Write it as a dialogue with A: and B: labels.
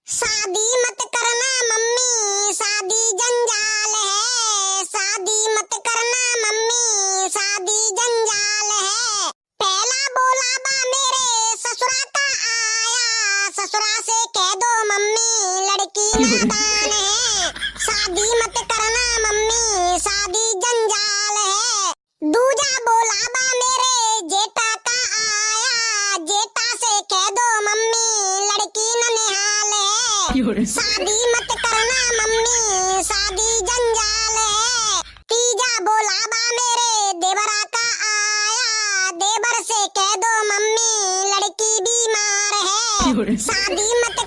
A: शादी मत करना मम्मी, शादी जंजाल है। शादी मत करना मम्मी, शादी जंजाल है। पहला बोला बा मेरे ससुरा का आया, ससुरा से कह दो मम्मी लड़की नादान है। शादी मत करना मम्मी, शादी जंजाल है। दूजा बोला बा मेरे जेठा का आया, जेठा से कह दो मम्मी लड़की ननिहाल है। शादी मत करना मम्मी, शादी जंजाल है। तीजा बोला बा मेरे देवरा का आया, देवर से कह दो मम्मी लड़की बीमार है। शादी मत